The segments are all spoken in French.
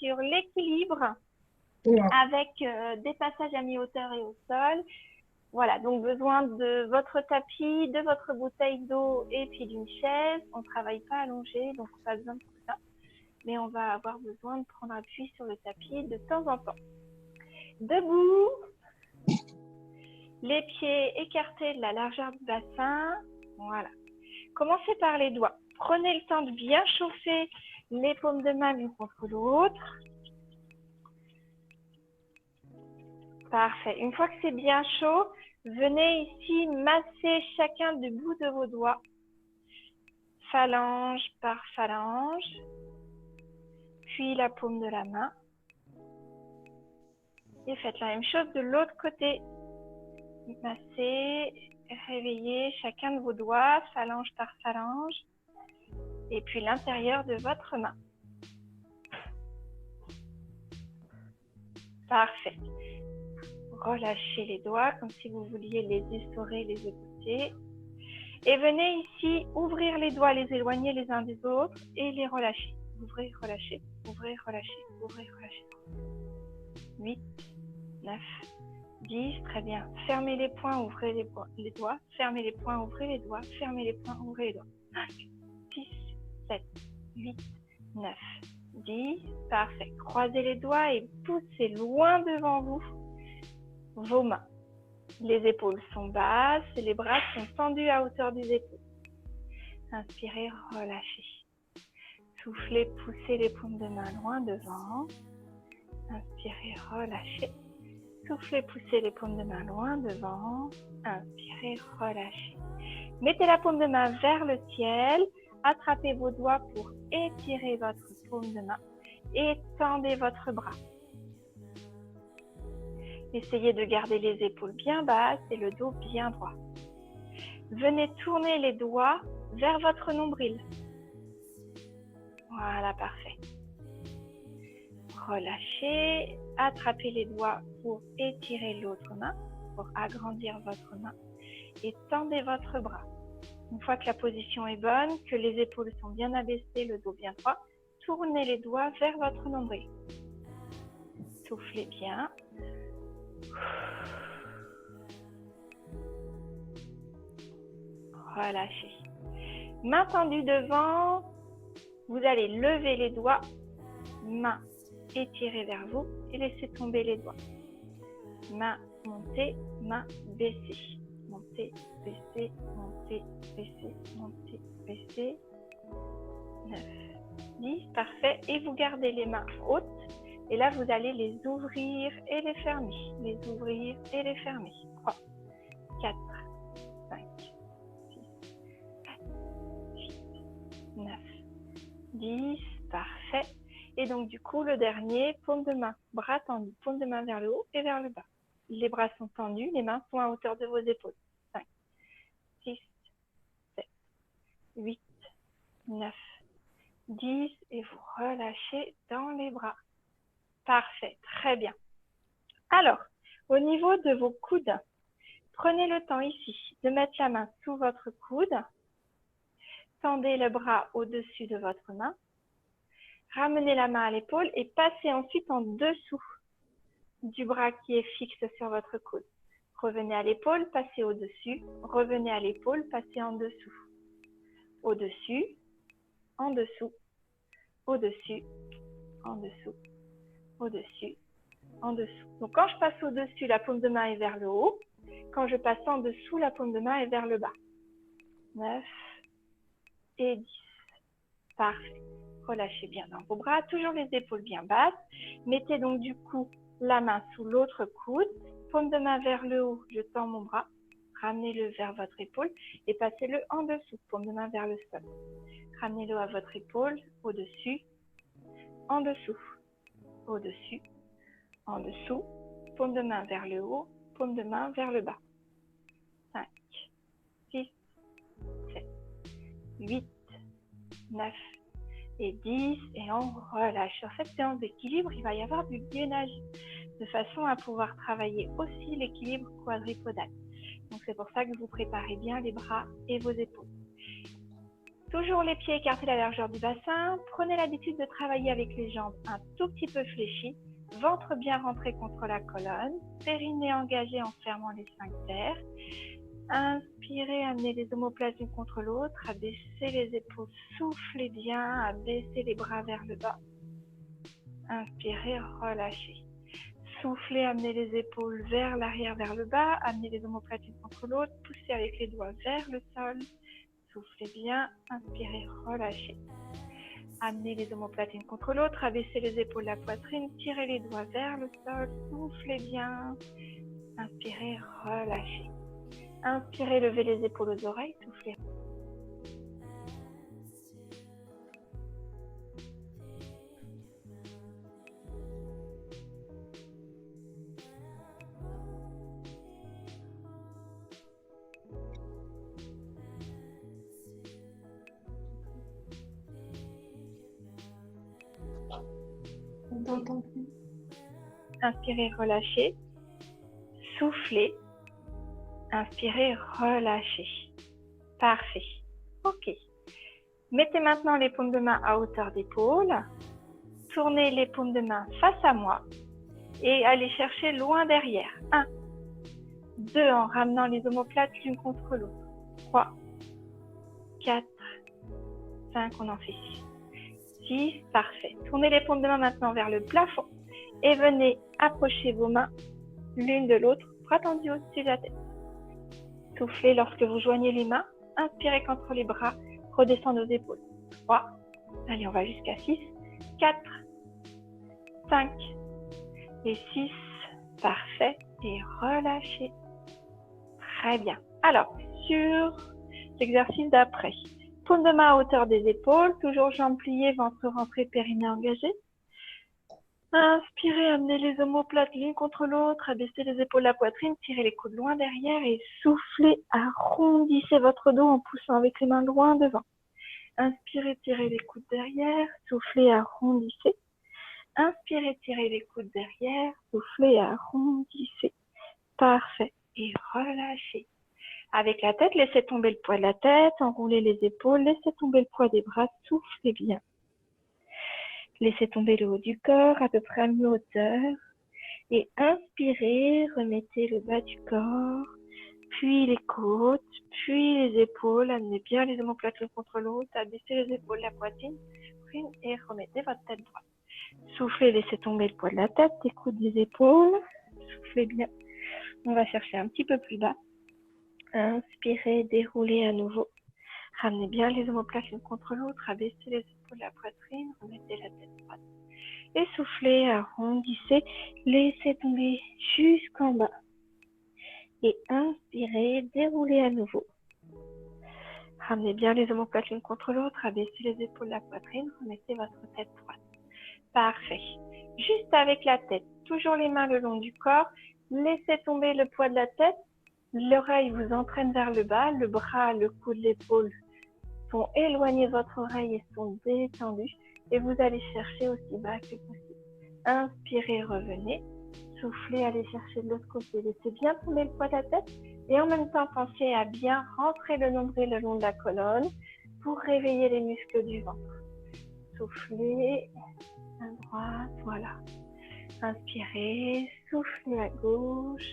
sur l'équilibre Oula. avec des passages à mi-hauteur et au sol. Voilà, donc besoin de votre tapis, de votre bouteille d'eau et puis d'une chaise. On ne travaille pas allongé, donc pas besoin de tout ça. Mais on va avoir besoin de prendre appui sur le tapis de temps en temps. Debout, les pieds écartés de la largeur du bassin. Voilà. Commencez par les doigts. Prenez le temps de bien chauffer les paumes de main l'une contre l'autre. Parfait. Une fois que c'est bien chaud, venez ici masser chacun du bout de vos doigts. Phalange par phalange. Puis la paume de la main. Et faites la même chose de l'autre côté. Massez, réveillez chacun de vos doigts, phalange par phalange. Et puis l'intérieur de votre main. Parfait. Relâchez les doigts comme si vous vouliez les essorer, les écouter. Et venez ici ouvrir les doigts, les éloigner les uns des autres et les relâcher. Ouvrez, relâchez, ouvrez, relâchez, ouvrez, relâchez. 8, 9, 10, très bien. Fermez les poings, ouvrez les doigts. Fermez les poings, ouvrez les doigts. Fermez les poings, ouvrez les doigts. 5, 6, 7, 8, 9, 10. Parfait. Croisez les doigts et poussez loin devant vous vos mains. Les épaules sont basses et les bras sont tendus à hauteur des épaules. Inspirez, relâchez. Soufflez, poussez les paumes de main loin devant. Inspirez, relâchez. Soufflez, poussez les paumes de main loin devant. Inspirez, relâchez. Mettez la paume de main vers le ciel. Attrapez vos doigts pour étirer votre paume de main. Et tendez votre bras. Essayez de garder les épaules bien basses et le dos bien droit. Venez tourner les doigts vers votre nombril. Voilà, parfait. Relâchez, attrapez les doigts pour étirer l'autre main, pour agrandir votre main et tendez votre bras. Une fois que la position est bonne, que les épaules sont bien abaissées, le dos bien droit, tournez les doigts vers votre nombril. Soufflez bien. Relâchez. Main tendue devant, vous allez lever les doigts, main étirée vers vous et laissez tomber les doigts. Main montée, main baissée. Montée, baissée, montée, baissée, montée, baissée. 9, 10, parfait. Et vous gardez les mains hautes. Et là, vous allez les ouvrir et les fermer. Les ouvrir et les fermer. 3, 4, 5, 6, 7, 8, 9, 10. Parfait. Et donc, du coup, le dernier, paume de main, bras tendus, paume de main vers le haut et vers le bas. Les bras sont tendus, les mains sont à hauteur de vos épaules. 5, 6, 7, 8, 9, 10. Et vous relâchez dans les bras. Parfait, très bien. Alors, au niveau de vos coudes, prenez le temps ici de mettre la main sous votre coude. Tendez le bras au-dessus de votre main. Ramenez la main à l'épaule et passez ensuite en dessous du bras qui est fixe sur votre coude. Revenez à l'épaule, passez au-dessus. Revenez à l'épaule, passez en dessous. Au-dessus, en dessous, au-dessus, en dessous, au-dessus, en dessous. Donc quand je passe au-dessus, la paume de main est vers le haut. Quand je passe en dessous, la paume de main est vers le bas. 9 et 10. Parfait. Relâchez bien dans vos bras, toujours les épaules bien basses. Mettez donc du coup la main sous l'autre coude. Paume de main vers le haut, je tends mon bras. Ramenez-le vers votre épaule et passez-le en dessous. Paume de main vers le sol. Ramenez-le à votre épaule, au-dessus, en dessous, au-dessus, en dessous. Paume de main vers le haut, paume de main vers le bas. 5, 6, 7, 8, 9 et 10. Et on relâche. Sur cette séance d'équilibre, il va y avoir du gainage de façon à pouvoir travailler aussi l'équilibre quadripodal. Donc c'est pour ça que vous préparez bien les bras et vos épaules. Toujours les pieds écartés à la largeur du bassin. Prenez l'habitude de travailler avec les jambes un tout petit peu fléchies. Ventre bien rentré contre la colonne. Périnée engagé en fermant les sphincters. Inspirez, amenez les omoplates l'une contre l'autre. Abaissez les épaules. Soufflez bien. Abaissez les bras vers le bas. Inspirez, relâchez. Soufflez, amenez les épaules vers l'arrière, vers le bas. Amenez les omoplates l'une contre l'autre. Poussez avec les doigts vers le sol. Soufflez bien. Inspirez, relâchez. Amenez les omoplates l'une contre l'autre. Abaissez les épaules, la poitrine. Tirez les doigts vers le sol. Soufflez bien. Inspirez, relâchez. Inspirez, levez les épaules aux oreilles. Soufflez. On t'entend plus. Inspirez, relâchez. Soufflez. Inspirez, relâchez. Parfait. Ok. Mettez maintenant les paumes de main à hauteur d'épaule. Tournez les paumes de main face à moi et allez chercher loin derrière. 1, 2 en ramenant les omoplates l'une contre l'autre. 3, 4, 5, on en fait 6. 6, parfait. Tournez les paumes de main maintenant vers le plafond et venez approcher vos mains l'une de l'autre, bras tendus au-dessus de la tête. Soufflez lorsque vous joignez les mains. Inspirez contre les bras, redescendez aux épaules. 3, allez, on va jusqu'à 6, 4, 5 et 6, parfait, et relâchez. Très bien. Alors, sur l'exercice d'après, paume de main à hauteur des épaules, toujours jambes pliées, ventre rentré, périnée engagé. Inspirez, amenez les omoplates l'une contre l'autre, abaissez les épaules, la poitrine, tirez les coudes loin derrière et soufflez, arrondissez votre dos en poussant avec les mains loin devant. Inspirez, tirez les coudes derrière, soufflez, arrondissez. Inspirez, tirez les coudes derrière, soufflez, arrondissez. Parfait. Et relâchez. Avec la tête, laissez tomber le poids de la tête, enroulez les épaules, laissez tomber le poids des bras, soufflez bien. Laissez tomber le haut du corps à peu près à mi-hauteur. Et inspirez, remettez le bas du corps, puis les côtes, puis les épaules. Amenez bien les omoplates l'une contre l'autre, abaissez les épaules, la poitrine, et remettez votre tête droite. Soufflez, laissez tomber le poids de la tête, les coudes des épaules. Soufflez bien. On va chercher un petit peu plus bas. Inspirez, déroulez à nouveau. Ramenez bien les omoplates l'une contre l'autre, abaissez les épaules, la poitrine, remettez la tête droite. Et soufflez, arrondissez, laissez tomber jusqu'en bas. Et inspirez, déroulez à nouveau. Ramenez bien les omoplates l'une contre l'autre, abaissez les épaules, la poitrine, remettez votre tête droite. Parfait. Juste avec la tête, toujours les mains le long du corps, laissez tomber le poids de la tête, l'oreille vous entraîne vers le bas, le bras, le coude, l'épaule sont éloignés de votre oreille et sont détendus et vous allez chercher aussi bas que possible. Inspirez, revenez, soufflez, allez chercher de l'autre côté, laissez bien tomber le poids de la tête et en même temps pensez à bien rentrer le nombril le long de la colonne pour réveiller les muscles du ventre. Soufflez à droite, voilà. Inspirez, soufflez à gauche.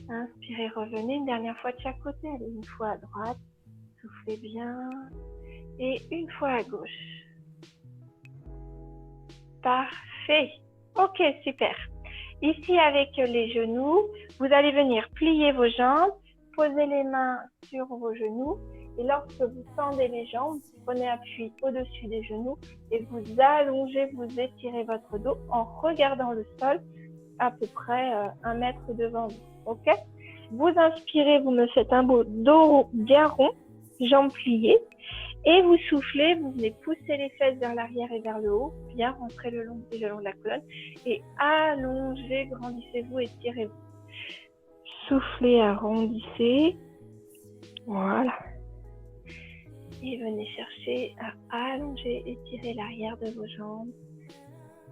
Inspirez, revenez une dernière fois de chaque côté. Allez, une fois à droite, soufflez bien. Et une fois à gauche. Parfait. Ok, super. Ici, avec les genoux, vous allez venir plier vos jambes, poser les mains sur vos genoux. Et lorsque vous tendez les jambes, vous prenez appui au-dessus des genoux et vous allongez, vous étirez votre dos en regardant le sol à peu près 1 mètre devant vous. Ok? Vous inspirez, vous me faites un beau dos bien rond, jambes pliées. Et vous soufflez, vous venez pousser les fesses vers l'arrière et vers le haut, bien rentrer le long de la colonne et allongez, grandissez-vous, étirez-vous. Soufflez, arrondissez. Voilà. Et venez chercher à allonger, étirer l'arrière de vos jambes.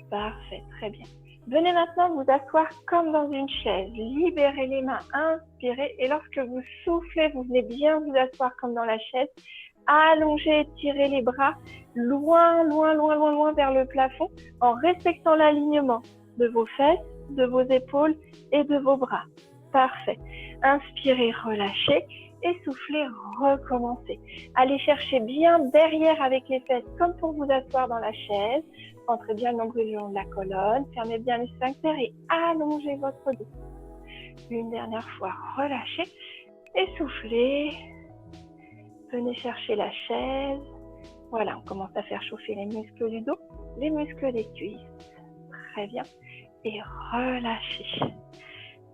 Parfait, très bien. Venez maintenant vous asseoir comme dans une chaise. Libérez les mains, inspirez. Et lorsque vous soufflez, vous venez bien vous asseoir comme dans la chaise. Allongez, étirez les bras loin, loin, loin, loin, loin vers le plafond en respectant l'alignement de vos fesses, de vos épaules et de vos bras. Parfait. Inspirez, relâchez et soufflez, recommencez. Allez chercher bien derrière avec les fesses comme pour vous asseoir dans la chaise. Rentrez bien le nombril le long de la colonne, fermez bien les sphincters et allongez votre dos. Une dernière fois, relâchez et soufflez. Venez chercher la chaise. Voilà, on commence à faire chauffer les muscles du dos, les muscles des cuisses. Très bien. Et relâchez.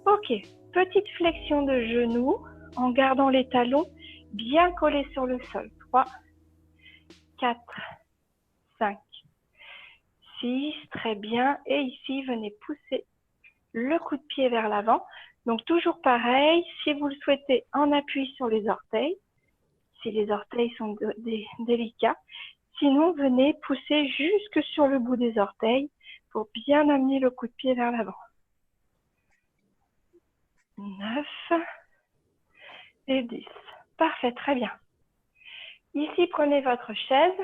Ok, petite flexion de genoux en gardant les talons bien collés sur le sol. 3, 4, 5, 6, très bien. Et ici, venez pousser le coup de pied vers l'avant. Donc toujours pareil, si vous le souhaitez, en appui sur les orteils, si les orteils sont délicats. Sinon, venez pousser jusque sur le bout des orteils pour bien amener le coup de pied vers l'avant. 9 et 10. Parfait, très bien. Ici, prenez votre chaise,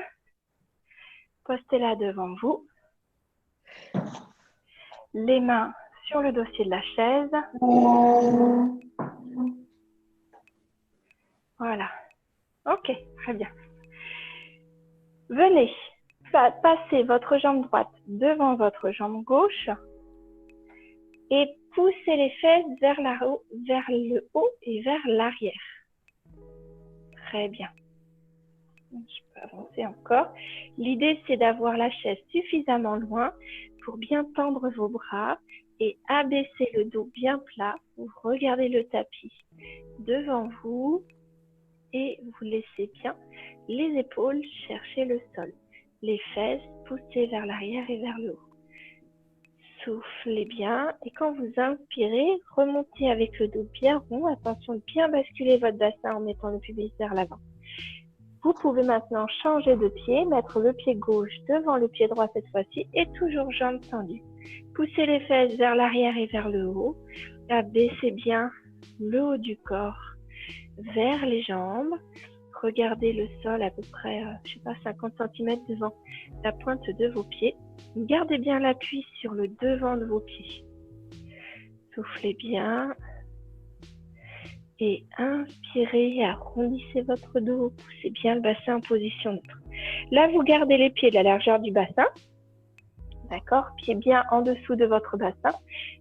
postez-la devant vous. Les mains sur le dossier de la chaise. Voilà. Ok, très bien. Venez passer votre jambe droite devant votre jambe gauche et poussez les fesses vers le haut et vers l'arrière. Très bien. Je peux avancer encore. L'idée, c'est d'avoir la chaise suffisamment loin pour bien tendre vos bras et abaisser le dos bien plat. Vous regardez le tapis devant vous et vous laissez bien les épaules chercher le sol. Les fesses poussées vers l'arrière et vers le haut. Soufflez bien et quand vous inspirez, remontez avec le dos bien rond. Attention de bien basculer votre bassin en mettant le pubis vers l'avant. Vous pouvez maintenant changer de pied, mettre le pied gauche devant le pied droit cette fois-ci et toujours jambes tendues. Poussez les fesses vers l'arrière et vers le haut. Abaissez bien le haut du corps vers les jambes. Regardez le sol à peu près, 50 cm devant la pointe de vos pieds. Gardez bien l'appui sur le devant de vos pieds. Soufflez bien. Et inspirez, arrondissez votre dos, poussez bien le bassin en position neutre. Là, vous gardez les pieds de la largeur du bassin. D'accord? Pieds bien en dessous de votre bassin.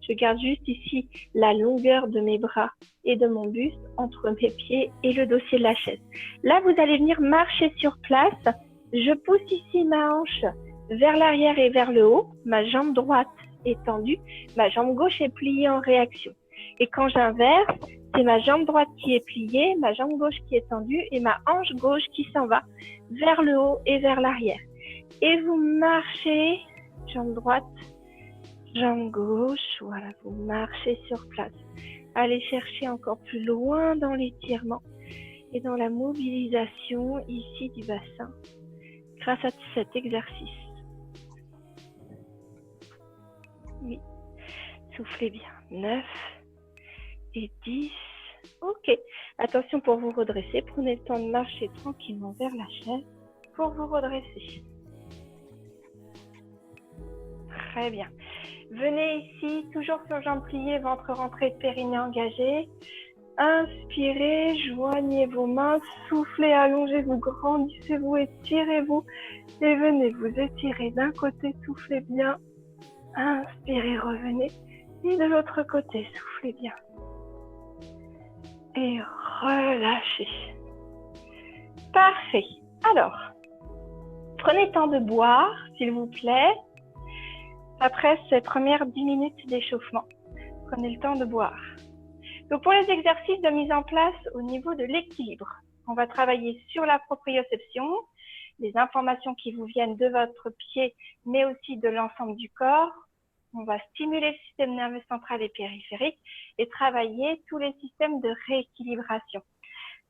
Je garde juste ici la longueur de mes bras et de mon buste entre mes pieds et le dossier de la chaise. Là, vous allez venir marcher sur place. Je pousse ici ma hanche vers l'arrière et vers le haut. Ma jambe droite est tendue. Ma jambe gauche est pliée en réaction. Et quand j'inverse, c'est ma jambe droite qui est pliée, ma jambe gauche qui est tendue et ma hanche gauche qui s'en va vers le haut et vers l'arrière. Et vous marchez, jambe droite, jambe gauche, voilà, vous marchez sur place. Allez chercher encore plus loin dans l'étirement et dans la mobilisation ici du bassin grâce à cet exercice. Oui, soufflez bien. 9 et 10. Ok. Attention pour vous redresser. Prenez le temps de marcher tranquillement vers la chaise pour vous redresser. Très bien. Venez ici, toujours sur jambes pliées, ventre rentré, périnée engagé. Inspirez, joignez vos mains, soufflez, allongez-vous, grandissez-vous, étirez-vous. Et venez vous étirer d'un côté, soufflez bien. Inspirez, revenez. Et de l'autre côté, soufflez bien. Et relâchez. Parfait. Alors, prenez le temps de boire, s'il vous plaît. Après ces premières 10 minutes d'échauffement, prenez le temps de boire. Donc, pour les exercices de mise en place au niveau de l'équilibre, on va travailler sur la proprioception, les informations qui vous viennent de votre pied, mais aussi de l'ensemble du corps. On va stimuler le système nerveux central et périphérique et travailler tous les systèmes de rééquilibration.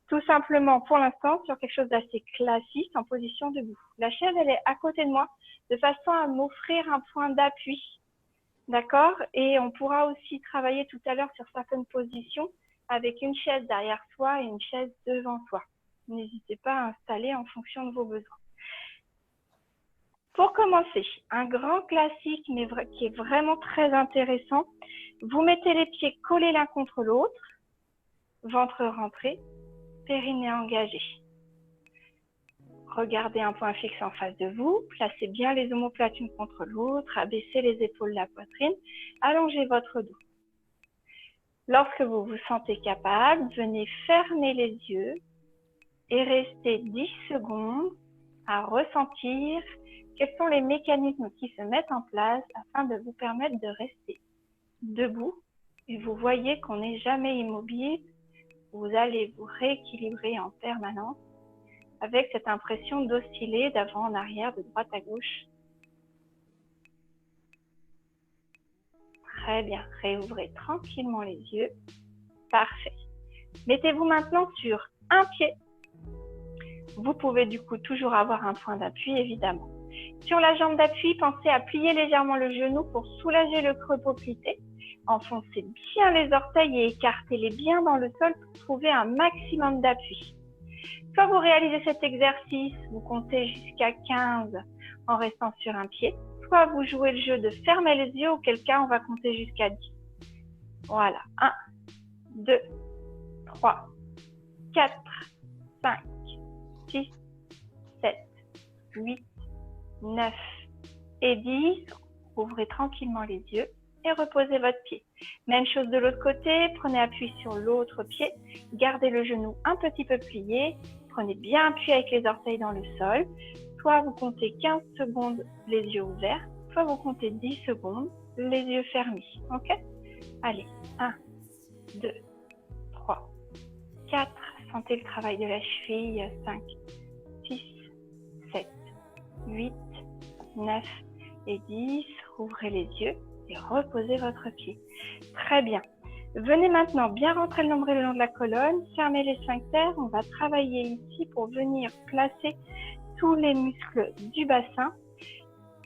Tout simplement, pour l'instant, sur quelque chose d'assez classique, en position debout. La chaise, elle est à côté de moi, de façon à m'offrir un point d'appui. D'accord? Et on pourra aussi travailler tout à l'heure sur certaines positions avec une chaise derrière soi et une chaise devant soi. N'hésitez pas à installer en fonction de vos besoins. Pour commencer, un grand classique, mais qui est vraiment très intéressant, vous mettez les pieds collés l'un contre l'autre, ventre rentré, périnée engagé. Regardez un point fixe en face de vous, placez bien les omoplates l'une contre l'autre, abaissez les épaules, la poitrine, allongez votre dos. Lorsque vous vous sentez capable, venez fermer les yeux et restez 10 secondes à ressentir quels sont les mécanismes qui se mettent en place afin de vous permettre de rester debout. Et vous voyez qu'on n'est jamais immobile, vous allez vous rééquilibrer en permanence avec cette impression d'osciller d'avant en arrière, de droite à gauche. Très bien, réouvrez tranquillement les yeux. Parfait. Mettez-vous maintenant sur un pied. Vous pouvez du coup toujours avoir un point d'appui, évidemment. Sur la jambe d'appui, pensez à plier légèrement le genou pour soulager le creux poplité. Enfoncez bien les orteils et écartez-les bien dans le sol pour trouver un maximum d'appui. Quand vous réalisez cet exercice, vous comptez jusqu'à 15 en restant sur un pied. Soit vous jouez le jeu de fermer les yeux, auquel cas on va compter jusqu'à 10. Voilà. 1, 2, 3, 4, 5, 6, 7, 8, 9 et 10. Ouvrez tranquillement les yeux et reposez votre pied. Même chose de l'autre côté, prenez appui sur l'autre pied, gardez le genou un petit peu plié, prenez bien appui avec les orteils dans le sol. Soit vous comptez 15 secondes les yeux ouverts, soit vous comptez 10 secondes les yeux fermés. Ok? Allez, 1, 2, 3, 4, sentez le travail de la cheville, 5, 6, 7, 8, 9 et 10. Ouvrez les yeux et reposez votre pied. Très bien. Venez maintenant bien rentrer le nombril le long de la colonne, fermez les sphincters. On va travailler ici pour venir placer tous les muscles du bassin.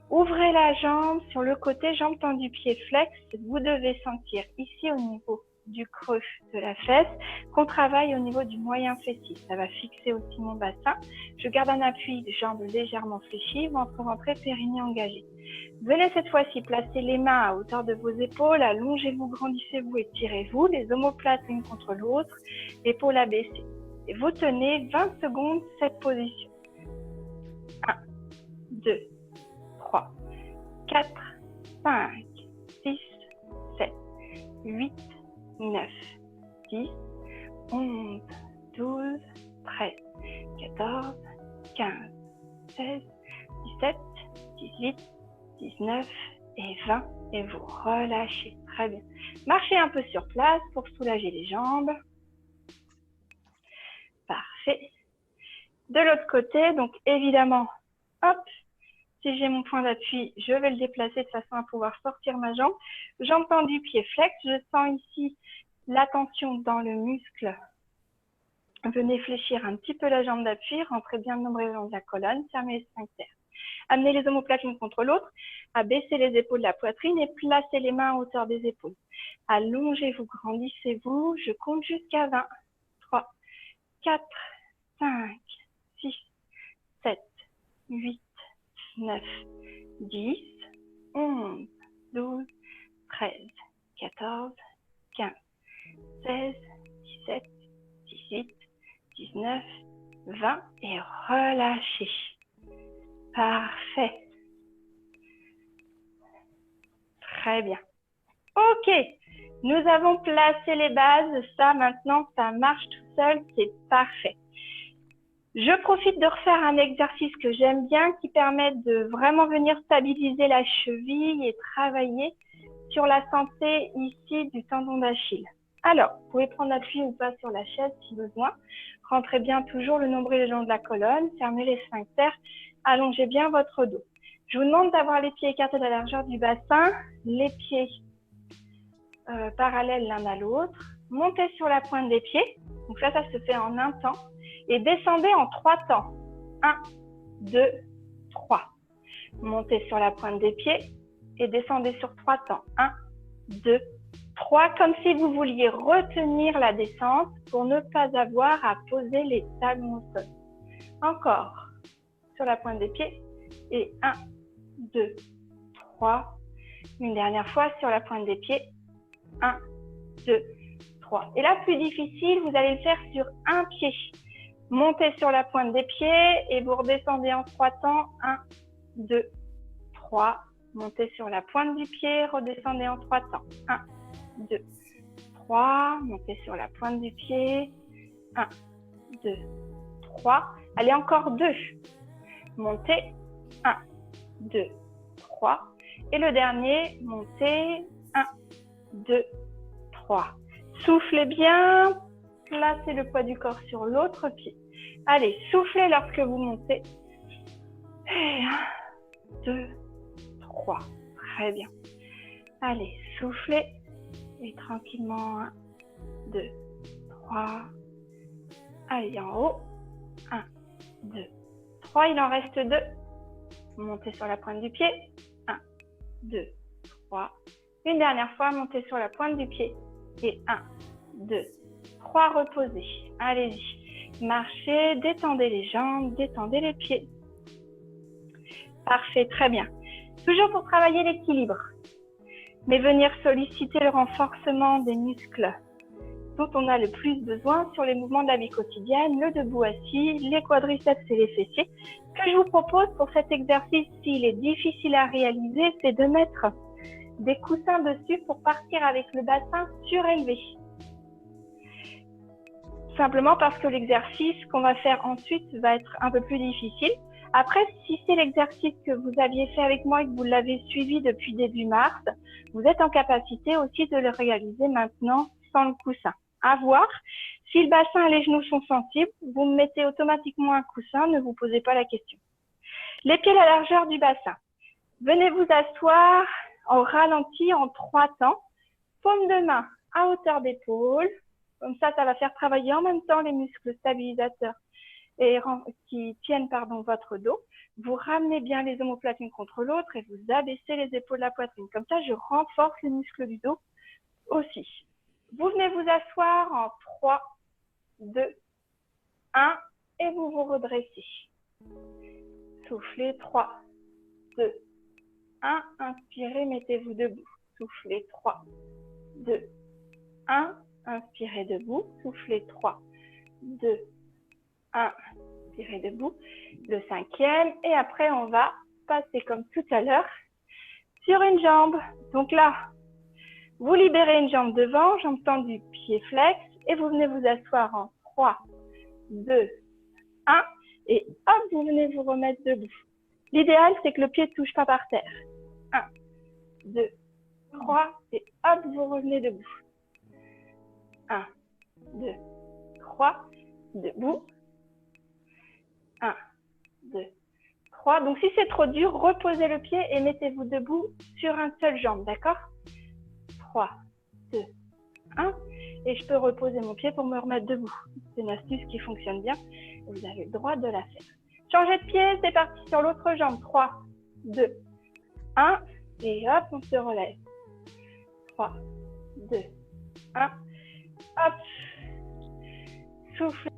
Ouvrez la jambe sur le côté, jambe tendue, pied flex. Vous devez sentir ici au niveau du creux de la fesse qu'on travaille au niveau du moyen fessier. Ça va fixer aussi mon bassin. Je garde un appui, jambes légèrement fléchies, ventre rentré, périnée engagé. Venez cette fois-ci placer les mains à hauteur de vos épaules, allongez-vous, grandissez-vous, étirez-vous, les omoplates l'une contre l'autre, épaules abaissées. Et vous tenez 20 secondes cette position. 1, 2, 3, 4, 5, 6, 7, 8, 9, 10, 11, 12, 13, 14, 15, 16, 17, 18, 19 et 20 et vous relâchez. Très bien. Marchez un peu sur place pour soulager les jambes. Parfait. De l'autre côté, donc évidemment, hop, si j'ai mon point d'appui, je vais le déplacer de façon à pouvoir sortir ma jambe. Jambe tendue, pied flex. Je sens ici la tension dans le muscle. Venez fléchir un petit peu la jambe d'appui, rentrez bien le nombril le long de la colonne, fermez les sphincters. Amenez les omoplates l'une contre l'autre, abaissez les épaules de la poitrine et placez les mains à hauteur des épaules. Allongez-vous, grandissez-vous, je compte jusqu'à 20. 3, 4, 5, 6, 7, 8, 9, 10, 11, 12, 13, 14, 15, 16, 17, 18, 19, 20 et relâchez. Parfait. Très bien. Ok, nous avons placé les bases. Ça, maintenant, ça marche tout seul. C'est parfait. Je profite de refaire un exercice que j'aime bien qui permet de vraiment venir stabiliser la cheville et travailler sur la santé ici du tendon d'Achille. Alors, vous pouvez prendre appui ou pas sur la chaise si besoin. Rentrez bien toujours le nombril le long de la colonne. Fermez les sphincters. Allongez bien votre dos. Je vous demande d'avoir les pieds écartés de la largeur du bassin, les pieds parallèles l'un à l'autre. Montez sur la pointe des pieds. Donc ça se fait en un temps. Et descendez en 3 temps. 1, 2, 3. Montez sur la pointe des pieds et descendez sur 3 temps. 1, 2, 3, comme si vous vouliez retenir la descente pour ne pas avoir à poser les talons au sol. Encore, sur la pointe des pieds. Et 1, 2, 3. Une dernière fois sur la pointe des pieds. 1, 2, 3. Et là, plus difficile, vous allez le faire sur un pied. Montez sur la pointe des pieds et vous redescendez en 3 temps. 1, 2, 3. Montez sur la pointe du pied, redescendez en 3 temps. 1, 2, 3. Montez sur la pointe du pied. 1, 2, 3. Allez, encore 2. Montez. 1, 2, 3. Et le dernier, montez. 1, 2, 3. Soufflez bien. Placez le poids du corps sur l'autre pied. Allez, soufflez lorsque vous montez. Et 1, 2, 3. Très bien. Allez, soufflez. Et tranquillement. 1, 2, 3. Allez, en haut. 1, 2, 3. Il en reste 2. Montez sur la pointe du pied. 1, 2, 3. Une dernière fois, montez sur la pointe du pied. Et 1, 2, 3. Reposez. Allez-y. Marchez, détendez les jambes, détendez les pieds. Parfait, très bien. Toujours pour travailler l'équilibre, mais venir solliciter le renforcement des muscles dont on a le plus besoin sur les mouvements de la vie quotidienne, le debout assis, les quadriceps et les fessiers. Ce que je vous propose pour cet exercice, s'il est difficile à réaliser, c'est de mettre des coussins dessus pour partir avec le bassin surélevé. Simplement parce que l'exercice qu'on va faire ensuite va être un peu plus difficile. Après, si c'est l'exercice que vous aviez fait avec moi et que vous l'avez suivi depuis début mars, vous êtes en capacité aussi de le réaliser maintenant sans le coussin. À voir. Si le bassin et les genoux sont sensibles, vous mettez automatiquement un coussin, ne vous posez pas la question. Les pieds à la largeur du bassin. Venez vous asseoir en ralenti en 3 temps. Paume de main à hauteur d'épaule. Comme ça va faire travailler en même temps les muscles stabilisateurs et qui tiennent votre dos. Vous ramenez bien les omoplates l'une contre l'autre et vous abaissez les épaules de la poitrine. Comme ça, je renforce les muscles du dos aussi. Vous venez vous asseoir en 3, 2, 1 et vous vous redressez. Soufflez 3, 2, 1. Inspirez, mettez-vous debout. Soufflez 3, 2, 1. Inspirez debout. Soufflez 3, 2, 1. Inspirez debout. Le 5e. Et après, on va passer comme tout à l'heure sur une jambe. Donc là, vous libérez une jambe devant, jambe tendue, pied flex. Et vous venez vous asseoir en 3, 2, 1. Et hop, vous venez vous remettre debout. L'idéal, c'est que le pied ne touche pas par terre. 1, 2, 3. Et hop, vous revenez debout. 1, 2, 3. Debout. 1, 2, 3. Donc, si c'est trop dur, reposez le pied et mettez-vous debout sur une seule jambe, d'accord? 3, 2, 1. Et je peux reposer mon pied pour me remettre debout. C'est une astuce qui fonctionne bien. Vous avez le droit de la faire. Changez de pied, c'est parti sur l'autre jambe. 3, 2, 1. Et hop, on se relève. 3, 2, 1. Hop. Soufflez.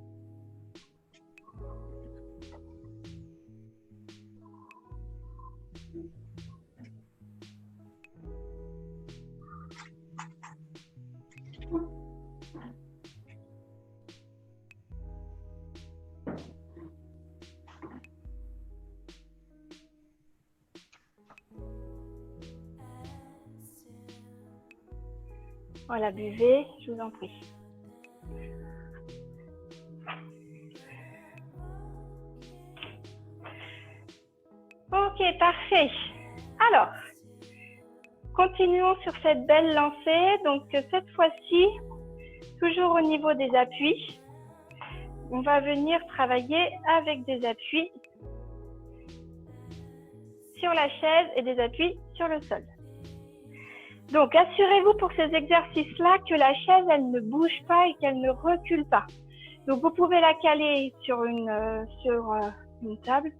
Voilà, buvez, je vous en prie. Ok, parfait. Alors, continuons sur cette belle lancée. Donc, cette fois-ci, toujours au niveau des appuis, on va venir travailler avec des appuis sur la chaise et des appuis sur le sol. Donc, assurez-vous pour ces exercices-là que la chaise, elle ne bouge pas et qu'elle ne recule pas. Donc, vous pouvez la caler sur une table.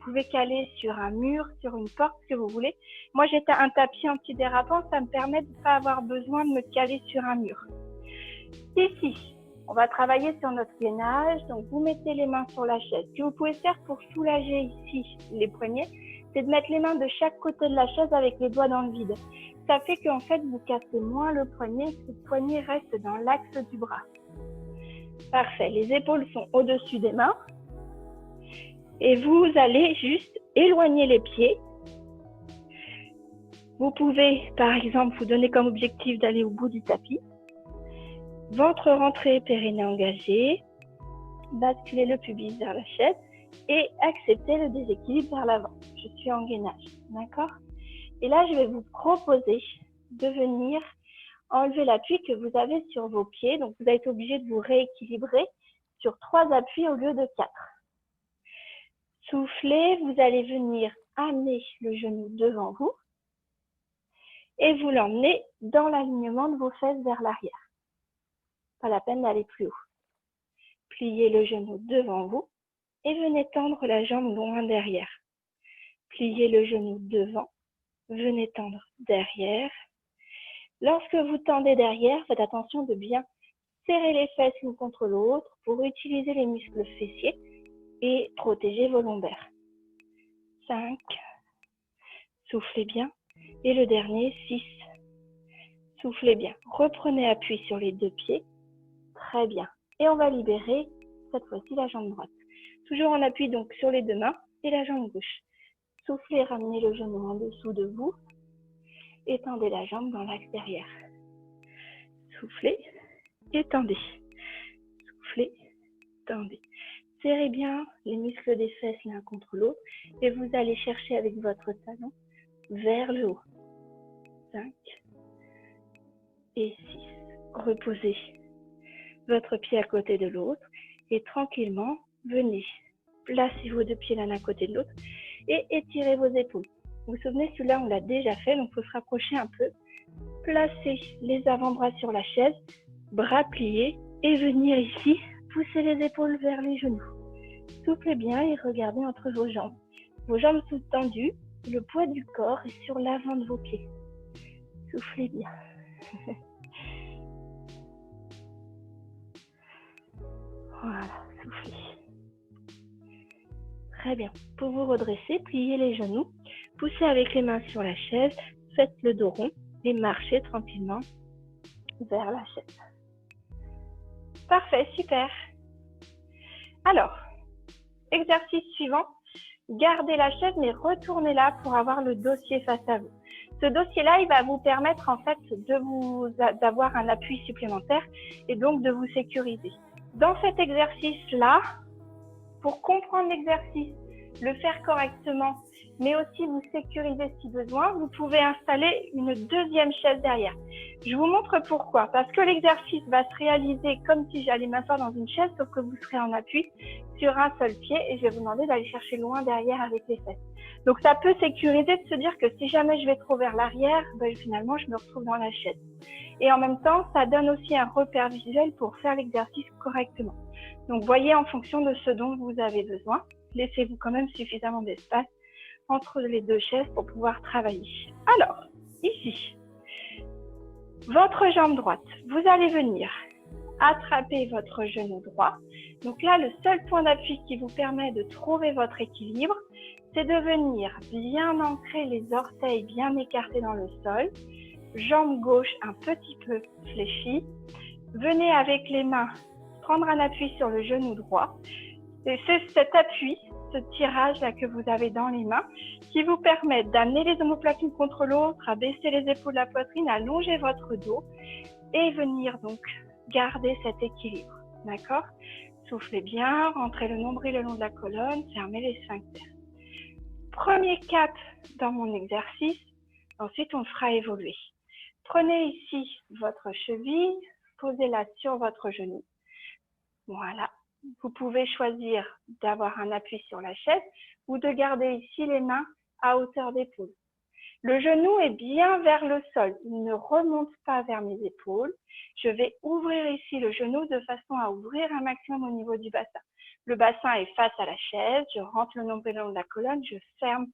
Vous pouvez caler sur un mur, sur une porte, ce que vous voulez. Moi, j'ai un tapis antidérapant, ça me permet de ne pas avoir besoin de me caler sur un mur. Ici, on va travailler sur notre gainage. Donc, vous mettez les mains sur la chaise. Ce que vous pouvez faire pour soulager ici les poignets, c'est de mettre les mains de chaque côté de la chaise avec les doigts dans le vide. Ça fait qu'en fait, vous cassez moins le poignet, que le poignet reste dans l'axe du bras. Parfait. Les épaules sont au-dessus des mains. Et vous allez juste éloigner les pieds. Vous pouvez, par exemple, vous donner comme objectif d'aller au bout du tapis. Ventre rentré, périnée engagé. Basculez le pubis vers la chaise et acceptez le déséquilibre vers l'avant. Je suis en gainage, d'accord? Et là, je vais vous proposer de venir enlever l'appui que vous avez sur vos pieds. Donc, vous êtes obligé de vous rééquilibrer sur 3 appuis au lieu de 4. Soufflez, vous allez venir amener le genou devant vous et vous l'emmenez dans l'alignement de vos fesses vers l'arrière. Pas la peine d'aller plus haut. Pliez le genou devant vous et venez tendre la jambe loin derrière. Pliez le genou devant, venez tendre derrière. Lorsque vous tendez derrière, faites attention de bien serrer les fesses l'une contre l'autre pour utiliser les muscles fessiers et protéger vos lombaires. 5. Soufflez bien. Et le dernier, 6. Soufflez bien. Reprenez appui sur les 2 pieds. Très bien. Et on va libérer cette fois-ci la jambe droite. Toujours en appui donc sur les 2 mains et la jambe gauche. Soufflez, ramenez le genou en dessous de vous. Étendez la jambe dans l'axe derrière. Soufflez, étendez. Soufflez, tendez. Serrez bien les muscles des fesses l'un contre l'autre et vous allez chercher avec votre talon vers le haut. 5 et 6. Reposez votre pied à côté de l'autre et tranquillement, venez placer vos 2 pieds l'un à côté de l'autre et étirez vos épaules. Vous vous souvenez, celui-là, on l'a déjà fait, donc il faut se rapprocher un peu. Placez les avant-bras sur la chaise, bras pliés et venir ici, pousser les épaules vers les genoux. Soufflez bien et regardez entre vos jambes. Vos jambes sont tendues, le poids du corps est sur l'avant de vos pieds. Soufflez bien. Voilà, soufflez. Très bien. Pour vous redresser, pliez les genoux, poussez avec les mains sur la chaise, faites le dos rond et marchez tranquillement vers la chaise. Parfait, super. Alors, exercice suivant, gardez la chaise mais retournez-la pour avoir le dossier face à vous. Ce dossier-là, il va vous permettre en fait d'avoir un appui supplémentaire et donc de vous sécuriser. Dans cet exercice-là, pour comprendre l'exercice, le faire correctement, mais aussi vous sécuriser si besoin, vous pouvez installer une 2e chaise derrière. Je vous montre pourquoi. Parce que l'exercice va se réaliser comme si j'allais m'asseoir dans une chaise, sauf que vous serez en appui sur un seul pied et je vais vous demander d'aller chercher loin derrière avec les fesses. Donc ça peut sécuriser de se dire que si jamais je vais trop vers l'arrière, finalement je me retrouve dans la chaise. Et en même temps, ça donne aussi un repère visuel pour faire l'exercice correctement. Donc voyez en fonction de ce dont vous avez besoin. Laissez-vous quand même suffisamment d'espace entre les 2 chaises pour pouvoir travailler. Alors, ici, votre jambe droite, vous allez venir attraper votre genou droit. Donc là, le seul point d'appui qui vous permet de trouver votre équilibre, c'est de venir bien ancrer les orteils bien écartés dans le sol, jambe gauche un petit peu fléchie. Venez avec les mains prendre un appui sur le genou droit. Et c'est cet appui, ce tirage-là que vous avez dans les mains, qui vous permet d'amener les omoplates l'une contre l'autre, à baisser les épaules de la poitrine, à allonger votre dos et venir donc garder cet équilibre. D'accord? Soufflez bien, rentrez le nombril le long de la colonne, fermez les sphincters. Premier cap dans mon exercice, ensuite on fera évoluer. Prenez ici votre cheville, posez-la sur votre genou. Voilà. Vous pouvez choisir d'avoir un appui sur la chaise ou de garder ici les mains à hauteur d'épaule. Le genou est bien vers le sol. Il ne remonte pas vers mes épaules. Je vais ouvrir ici le genou de façon à ouvrir un maximum au niveau du bassin. Le bassin est face à la chaise. Je rentre le nombril le long de la colonne. Je ferme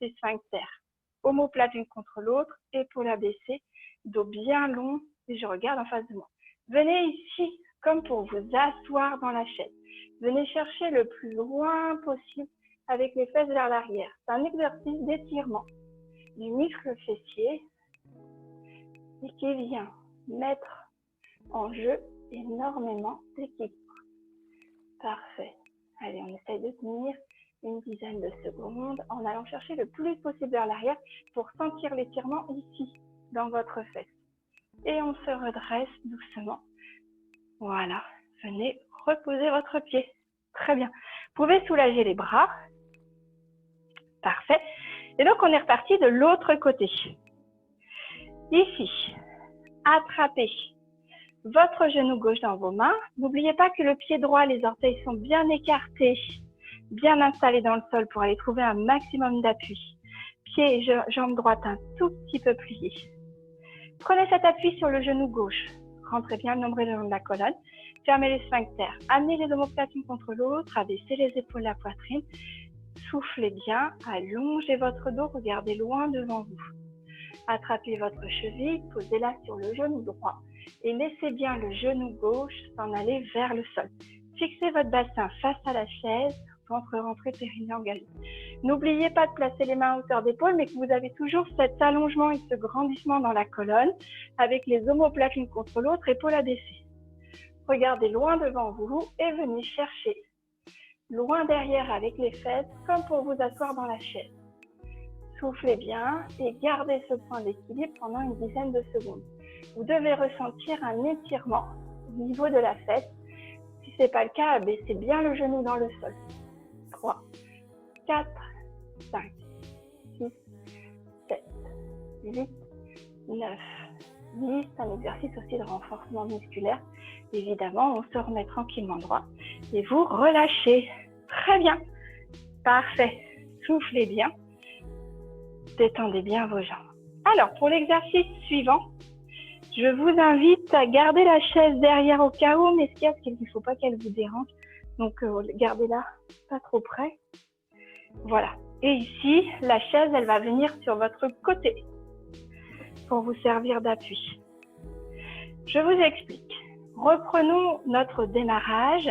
les sphincters. Omoplate l'une contre l'autre, épaules abaissées, dos bien long et je regarde en face de moi. Venez ici comme pour vous asseoir dans la chaise. Venez chercher le plus loin possible avec les fesses vers l'arrière. C'est un exercice d'étirement du muscle fessier et qui vient mettre en jeu énormément d'équilibre. Parfait. Allez, on essaye de tenir une dizaine de secondes en allant chercher le plus possible vers l'arrière pour sentir l'étirement ici, dans votre fesse. Et on se redresse doucement. Voilà. Venez reposer votre pied. Très bien. Vous pouvez soulager les bras. Parfait. Et donc, on est reparti de l'autre côté. Ici, attrapez votre genou gauche dans vos mains. N'oubliez pas que le pied droit, les orteils sont bien écartés, bien installés dans le sol pour aller trouver un maximum d'appui. Pied et jambe droite un tout petit peu pliés. Prenez cet appui sur le genou gauche. Rentrez bien le nombril le long de la colonne. Fermez les sphincters. Amenez les omoplates l'une contre l'autre. Abaissez les épaules, la poitrine. Soufflez bien. Allongez votre dos. Regardez loin devant vous. Attrapez votre cheville. Posez-la sur le genou droit. Et laissez bien le genou gauche s'en aller vers le sol. Fixez votre bassin face à la chaise. Ventre rentré, périnée engagé. N'oubliez pas de placer les mains à hauteur d'épaule, mais que vous avez toujours cet allongement et ce grandissement dans la colonne avec les omoplates l'une contre l'autre, épaules abaissées. Regardez loin devant vous et venez chercher loin derrière avec les fesses, comme pour vous asseoir dans la chaise. Soufflez bien et gardez ce point d'équilibre pendant une dizaine de secondes. Vous devez ressentir un étirement au niveau de la fesse. Si ce n'est pas le cas, abaissez bien le genou dans le sol. 3, 4, 5, 6, 7, 8, 9, 10. Un exercice aussi de renforcement musculaire. Évidemment, on se remet tranquillement droit et vous relâchez. Très bien. Parfait. Soufflez bien. Détendez bien vos jambes. Alors, pour l'exercice suivant, je vous invite à garder la chaise derrière au cas où, mais ce qu'il y a, c'est qu'il ne faut pas qu'elle vous dérange. Donc, gardez-la pas trop près. Voilà. Et ici, la chaise, elle va venir sur votre côté pour vous servir d'appui. Je vous explique. Reprenons notre démarrage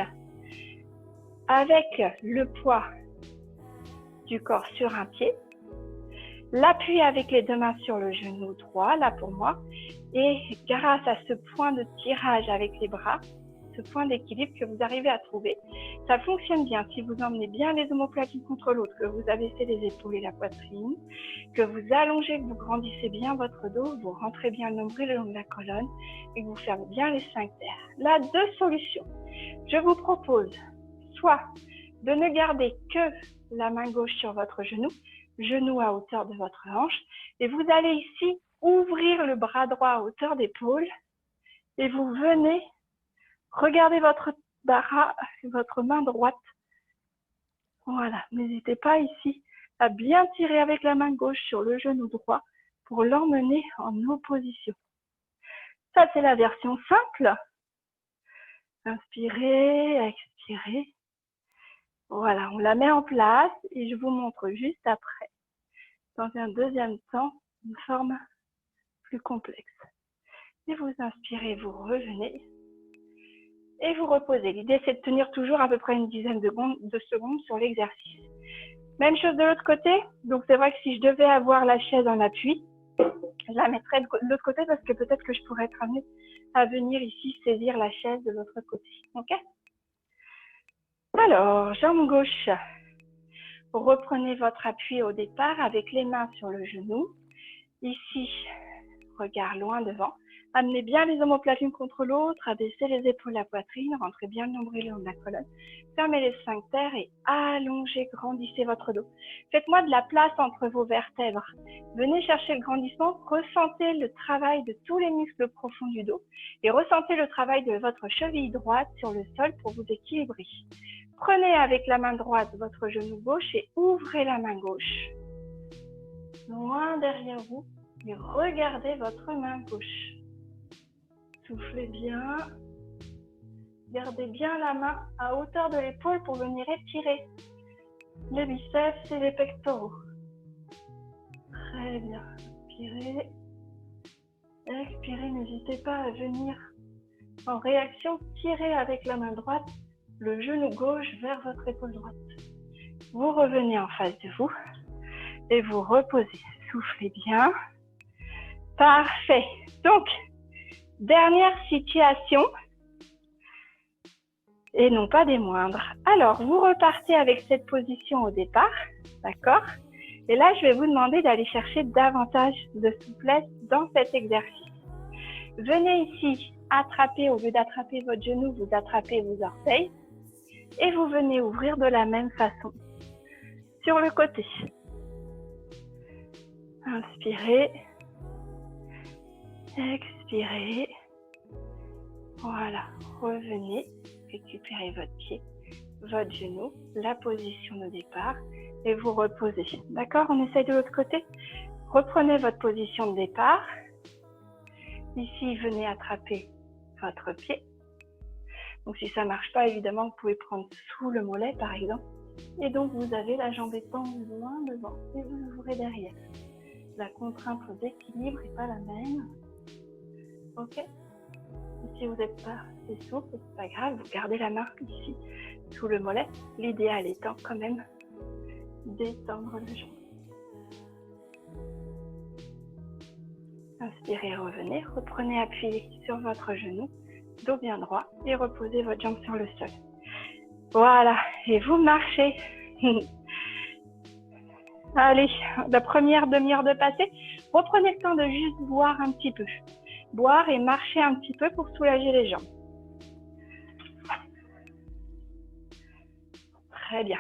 avec le poids du corps sur un pied. L'appui avec les deux mains sur le genou droit, là pour moi. Et grâce à ce point de tirage avec les bras, ce point d'équilibre que vous arrivez à trouver, ça fonctionne bien si vous emmenez bien les omoplates l'une contre l'autre, que vous abaissez les épaules et la poitrine, que vous allongez, que vous grandissez bien votre dos, vous rentrez bien le nombril le long de la colonne et que vous fermez bien les sphincters. Là, deux solutions. Je vous propose soit de ne garder que la main gauche sur votre genou à hauteur de votre hanche, et vous allez ici ouvrir le bras droit à hauteur d'épaule et vous venez regarder votre main droite. Voilà, n'hésitez pas ici à bien tirer avec la main gauche sur le genou droit pour l'emmener en opposition. Ça, c'est la version simple. Inspirez, expirez. Voilà, on la met en place et je vous montre juste après, dans un deuxième temps, une forme plus complexe. Et vous inspirez, vous revenez et vous reposez. L'idée, c'est de tenir toujours à peu près une dizaine de secondes sur l'exercice. Même chose de l'autre côté. Donc, c'est vrai que si je devais avoir la chaise en appui, je la mettrais de l'autre côté parce que peut-être que je pourrais être amenée à venir ici saisir la chaise de l'autre côté. OK? Alors, jambe gauche. Reprenez votre appui au départ avec les mains sur le genou. Ici, regard loin devant. Amenez bien les omoplates l'une contre l'autre, abaissez les épaules, la poitrine, rentrez bien le nombril le long de la colonne. Fermez les sphincters et allongez, grandissez votre dos. Faites-moi de la place entre vos vertèbres. Venez chercher le grandissement, ressentez le travail de tous les muscles profonds du dos et ressentez le travail de votre cheville droite sur le sol pour vous équilibrer. Prenez avec la main droite votre genou gauche et ouvrez la main gauche. loin derrière vous et regardez votre main gauche. Soufflez bien. Gardez bien la main à hauteur de l'épaule pour venir étirer les biceps et les pectoraux. Très bien. Inspirez. Expirez. N'hésitez pas à venir en réaction. Tirez avec la main droite le genou gauche vers votre épaule droite. Vous revenez en face de vous et vous reposez. Soufflez bien. Parfait. Donc, dernière situation. Et non pas des moindres. Alors, vous repartez avec cette position au départ, d'accord? Et là, je vais vous demander d'aller chercher davantage de souplesse dans cet exercice. Venez ici, attraper, au lieu d'attraper votre genou, vous attrapez vos orteils. Et vous venez ouvrir de la même façon sur le côté. Inspirez. Expirez. Voilà, revenez. Récupérez votre pied, votre genou, la position de départ et vous reposez. D'accord? On essaye de l'autre côté. Reprenez votre position de départ. Ici, venez attraper votre pied. Donc, si ça ne marche pas, évidemment, vous pouvez prendre sous le mollet, par exemple. Et donc, vous avez la jambe étendue loin devant et vous ouvrez derrière. La contrainte d'équilibre n'est pas la même. Ok? Si vous n'êtes pas assez souple, c'est pas grave, vous gardez la main ici, sous le mollet. L'idéal étant quand même d'étendre la jambe. Inspirez, revenez, reprenez appui sur votre genou, dos bien droit et reposez votre jambe sur le sol. Voilà, et vous marchez. Allez, la première demi-heure de passé, reprenez le temps de juste boire un petit peu. Boire et marcher un petit peu pour soulager les jambes. Très bien.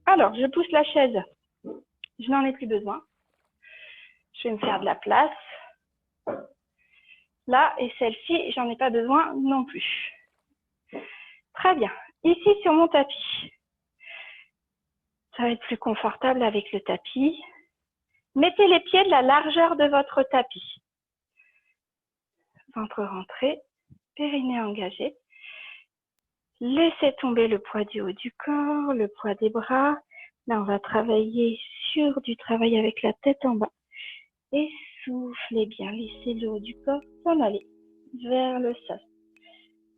Alors, je pousse la chaise. Je n'en ai plus besoin. Je vais me faire de la place. Là, et celle-ci, j'en ai pas besoin non plus. Très bien. Ici, sur mon tapis. Ça va être plus confortable avec le tapis. Mettez les pieds de la largeur de votre tapis. Ventre rentré, périnée engagé. Laissez tomber le poids du haut du corps, le poids des bras. Là, on va travailler sur du travail avec la tête en bas. Et soufflez bien. Laissez le haut du corps s'en aller vers le sol.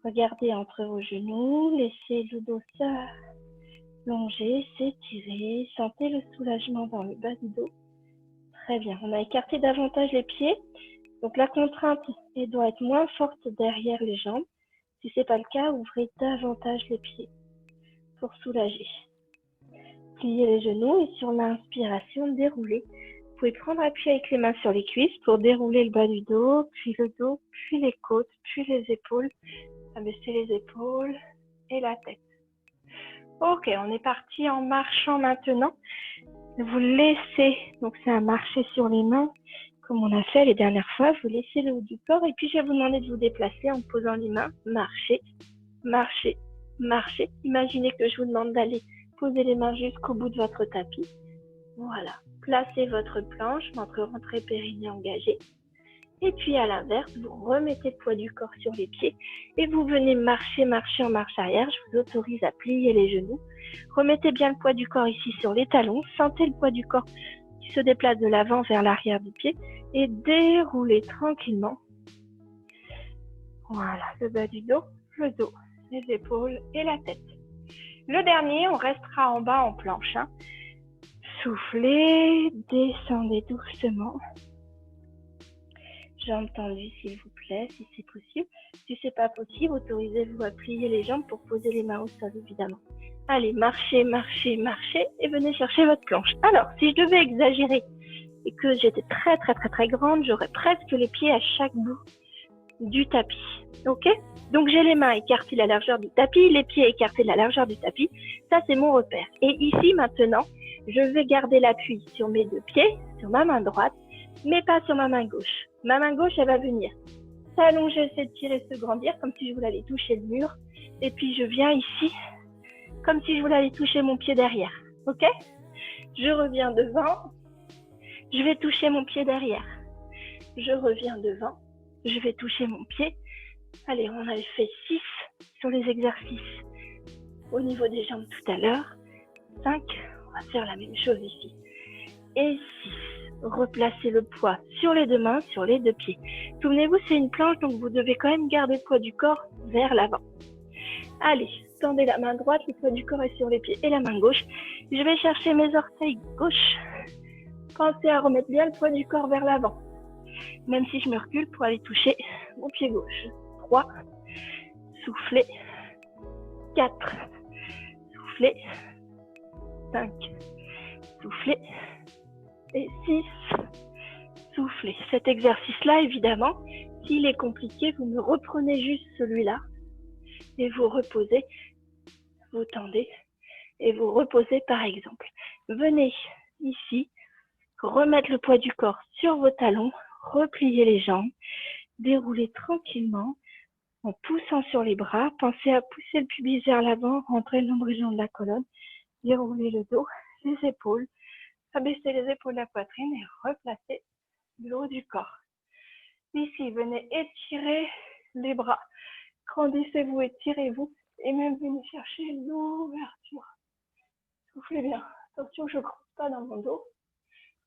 Regardez entre vos genoux. Laissez le dos s'allonger, s'étirer. Sentez le soulagement dans le bas du dos. Très bien. On a écarté davantage les pieds. Donc, la contrainte doit être moins forte derrière les jambes. Si ce n'est pas le cas, ouvrez davantage les pieds pour soulager. Pliez les genoux et sur l'inspiration, déroulez. Vous pouvez prendre appui avec les mains sur les cuisses pour dérouler le bas du dos, puis le dos, puis les côtes, puis les épaules. Abaissez les épaules et la tête. Ok, on est parti en marchant maintenant. Vous laissez, donc c'est un marcher sur les mains, comme on a fait les dernières fois. Vous laissez le haut du corps et puis je vais vous demander de vous déplacer en posant les mains. Marchez, marchez, marchez. Imaginez que je vous demande d'aller poser les mains jusqu'au bout de votre tapis. Voilà. Placez votre planche, ventre rentré, périnée engagé. Et puis à l'inverse, vous remettez le poids du corps sur les pieds et vous venez marcher, marcher en marche arrière. Je vous autorise à plier les genoux. Remettez bien le poids du corps ici sur les talons. Sentez le poids du corps qui se déplace de l'avant vers l'arrière du pied et déroulez tranquillement. Voilà, le bas du dos, le dos, les épaules et la tête. Le dernier, on restera en bas en planche. Soufflez, descendez doucement. Jambes tendues s'il vous plaît, si c'est possible. Si c'est pas possible, autorisez-vous à plier les jambes pour poser les mains au sol, évidemment. Allez, marchez, marchez, marchez et venez chercher votre planche. Alors, si je devais exagérer et que j'étais très grande, j'aurais presque les pieds à chaque bout du tapis. Ok? Donc, j'ai les mains écartées de la largeur du tapis, les pieds écartés de la largeur du tapis. Ça, c'est mon repère. Et ici, maintenant, je vais garder l'appui sur mes deux pieds, sur ma main droite, mais pas sur ma main gauche. Ma main gauche, elle va venir s'allonger, s'étirer, se grandir, comme si je voulais aller toucher le mur. Et puis, je viens ici, comme si je voulais aller toucher mon pied derrière. Ok? Je reviens devant. Je vais toucher mon pied derrière. Je reviens devant. Je vais toucher mon pied. Allez, on avait fait 6 sur les exercices au niveau des jambes tout à l'heure. 5, on va faire la même chose ici. Et 6, replacez le poids sur les deux mains, sur les deux pieds. Souvenez-vous, c'est une planche, donc vous devez quand même garder le poids du corps vers l'avant. Allez, tendez la main droite, le poids du corps est sur les pieds et la main gauche. Je vais chercher mes orteils gauche. Pensez à remettre bien le poids du corps vers l'avant. Même si je me recule pour aller toucher mon pied gauche. 3, soufflez. 4, soufflez. 5, soufflez. Et 6, soufflez. Cet exercice-là, évidemment, s'il est compliqué, vous me reprenez juste celui-là et vous reposez, vous tendez et vous reposez par exemple. Venez ici, remettre le poids du corps sur vos talons, replier les jambes, dérouler tranquillement en poussant sur les bras. Pensez à pousser le pubis vers l'avant, rentrer le nombril de la colonne, dérouler le dos, les épaules, abaisser les épaules de la poitrine et replacer le haut du corps. Ici, venez étirer les bras. Grandissez-vous, étirez-vous et même venez chercher l'ouverture. Soufflez bien. Attention, je ne croise pas dans mon dos.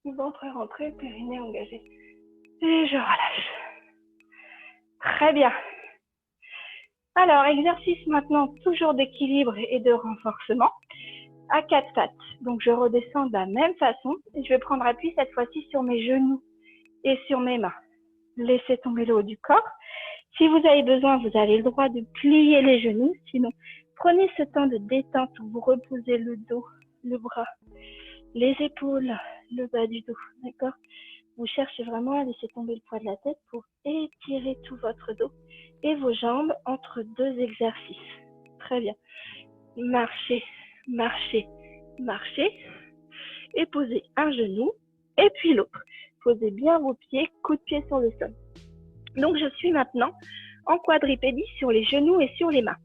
Ventre rentré, périnée engagé. Et je relâche. Très bien. Alors, exercice maintenant toujours d'équilibre et de renforcement à 4 pattes. Donc, je redescends de la même façon et je vais prendre appui cette fois-ci sur mes genoux et sur mes mains. Laissez tomber le haut du corps. Si vous avez besoin, vous avez le droit de plier les genoux. Sinon, prenez ce temps de détente où vous reposez le dos, le bras, les épaules, le bas du dos. D'accord? Vous cherchez vraiment à laisser tomber le poids de la tête pour étirer tout votre dos et vos jambes entre deux exercices. Très bien. Marchez, marchez, marchez et posez un genou et puis l'autre. Posez bien vos pieds, coude de pied sur le sol. Donc, je suis maintenant en quadripédie sur les genoux et sur les mains.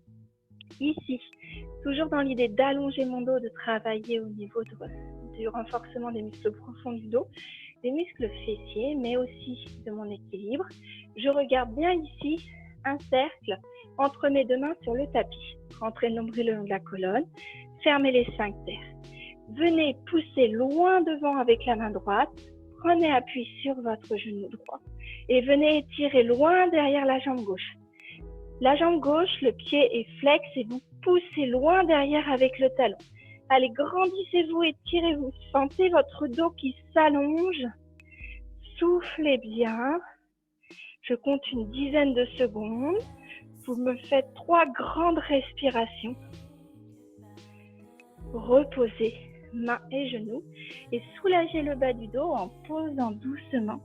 Ici, toujours dans l'idée d'allonger mon dos, de travailler au niveau du renforcement des muscles profonds du dos, des muscles fessiers, mais aussi de mon équilibre. Je regarde bien ici un cercle entre mes deux mains sur le tapis. Rentrez le nombril le long de la colonne, fermez les sphincters. Venez pousser loin devant avec la main droite, prenez appui sur votre genou droit et venez étirer loin derrière la jambe gauche. La jambe gauche, le pied est flex et vous poussez loin derrière avec le talon. Allez, grandissez-vous, étirez-vous, sentez votre dos qui s'allonge. Soufflez bien. Je compte une dizaine de secondes. Vous me faites 3 grandes respirations. Reposez mains et genoux et soulagez le bas du dos en posant doucement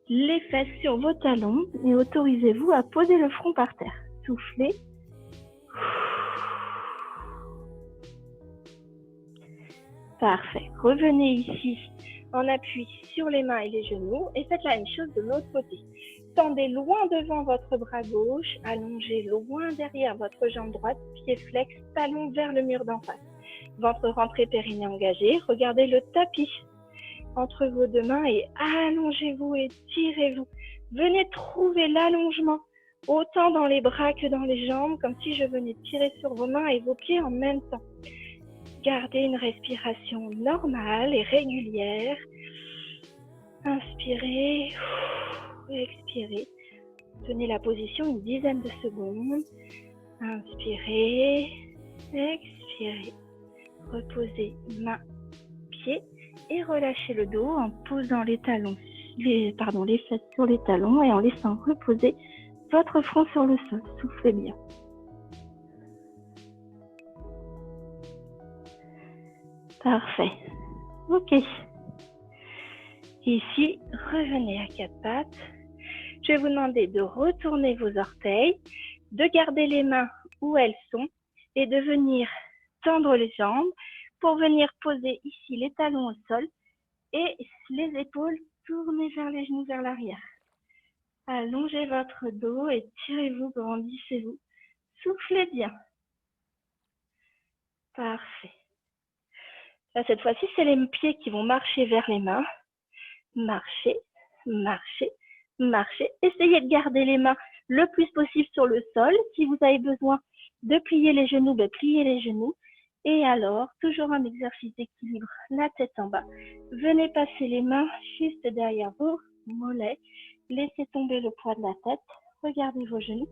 les fesses sur vos talons et autorisez-vous à poser le front par terre. Soufflez. Parfait. Revenez ici en appui sur les mains et les genoux et faites la même chose de l'autre côté. Tendez loin devant votre bras gauche, allongez loin derrière votre jambe droite, pied flex, talon vers le mur d'en face. Ventre rentré, périnée engagé. Regardez le tapis entre vos deux mains et allongez-vous et tirez-vous. Venez trouver l'allongement autant dans les bras que dans les jambes, comme si je venais tirer sur vos mains et vos pieds en même temps. Gardez une respiration normale et régulière. Inspirez, expirez. Tenez la position une dizaine de secondes. Inspirez, expirez. Reposez mains, pieds et relâchez le dos en posant les fesses sur les talons et en laissant reposer votre front sur le sol. Soufflez bien. Parfait. Ok. Ici, revenez à 4 pattes. Je vais vous demander de retourner vos orteils, de garder les mains où elles sont et de venir tendre les jambes pour venir poser ici les talons au sol et les épaules tournées vers les genoux vers l'arrière. Allongez votre dos et tirez-vous, grandissez-vous. Soufflez bien. Parfait. Là, cette fois-ci, c'est les pieds qui vont marcher vers les mains. marchez, marchez, marchez. Essayez de garder les mains le plus possible sur le sol. Si vous avez besoin de plier les genoux, pliez les genoux. Et alors, toujours un exercice d'équilibre, la tête en bas. Venez passer les mains juste derrière vos mollets. Laissez tomber le poids de la tête. Regardez vos genoux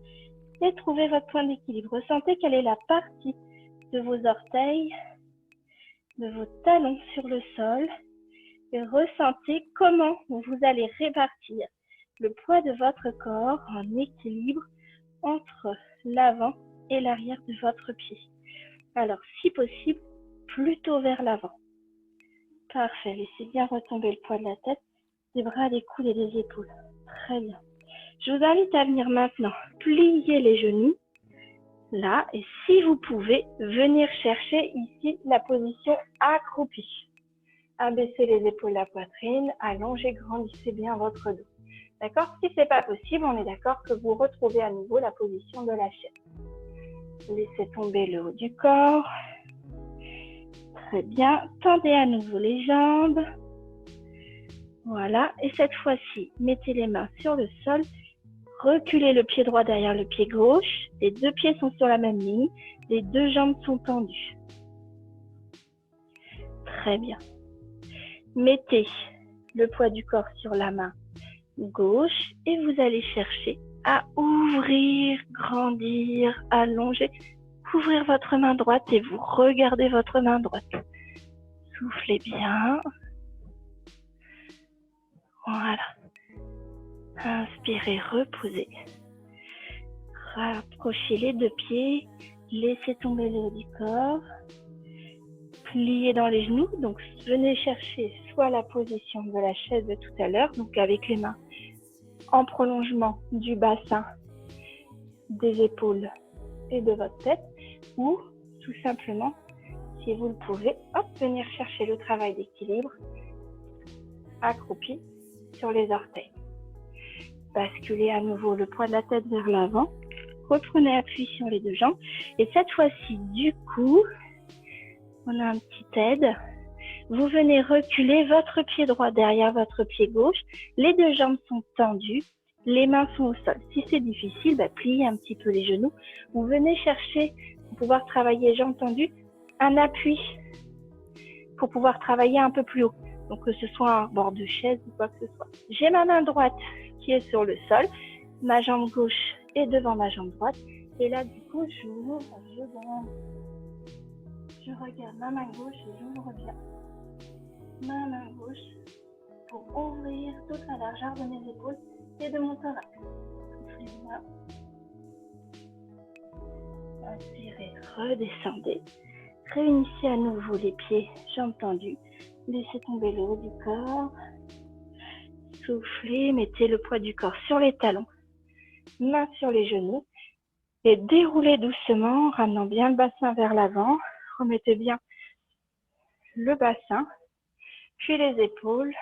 et trouvez votre point d'équilibre. Ressentez quelle est la partie de vos orteils, de vos talons sur le sol. Et ressentez comment vous allez répartir le poids de votre corps en équilibre entre l'avant et l'arrière de votre pied. Alors, si possible, plutôt vers l'avant. Parfait. Laissez bien retomber le poids de la tête, des bras, des coudes et des épaules. Très bien. Je vous invite à venir maintenant plier les genoux. Là, et si vous pouvez, venir chercher ici la position accroupie. Abaissez les épaules, la poitrine, allongez, grandissez bien votre dos. D'accord? Si ce n'est pas possible, on est d'accord que vous retrouvez à nouveau la position de la chaise. Laissez tomber le haut du corps. Très bien. Tendez à nouveau les jambes. Voilà. Et cette fois-ci, mettez les mains sur le sol. Reculez le pied droit derrière le pied gauche. Les deux pieds sont sur la même ligne. Les deux jambes sont tendues. Très bien. Mettez le poids du corps sur la main gauche et vous allez chercher à ouvrir, grandir, allonger, ouvrir votre main droite et vous regardez votre main droite. Soufflez bien. Voilà. Inspirez, reposez. Rapprochez les deux pieds, laissez tomber le haut du corps. Pliez dans les genoux, donc venez chercher soit la position de la chaise de tout à l'heure, donc avec les mains en prolongement du bassin, des épaules et de votre tête, ou tout simplement, si vous le pouvez, venir chercher le travail d'équilibre accroupi sur les orteils. Basculez à nouveau le poids de la tête vers l'avant, reprenez appui sur les deux jambes, et cette fois-ci, du coup, on a un petit aide. Vous venez reculer votre pied droit derrière votre pied gauche. Les deux jambes sont tendues. Les mains sont au sol. Si c'est difficile, pliez un petit peu les genoux. Vous venez chercher, pour pouvoir travailler jambes tendues, un appui pour pouvoir travailler un peu plus haut. Donc que ce soit un bord de chaise ou quoi que ce soit. J'ai ma main droite qui est sur le sol. Ma jambe gauche est devant ma jambe droite. Et là, du coup, je regarde ma main gauche et j'ouvre bien ma main gauche pour ouvrir toute la largeur de mes épaules et de mon thorax. Soufflez bien. Inspirez, redescendez. Réunissez à nouveau les pieds, jambes tendues. Laissez tomber le haut du corps. Soufflez, mettez le poids du corps sur les talons, mains sur les genoux et déroulez doucement, ramenant bien le bassin vers l'avant. Remettez bien le bassin, puis les épaules,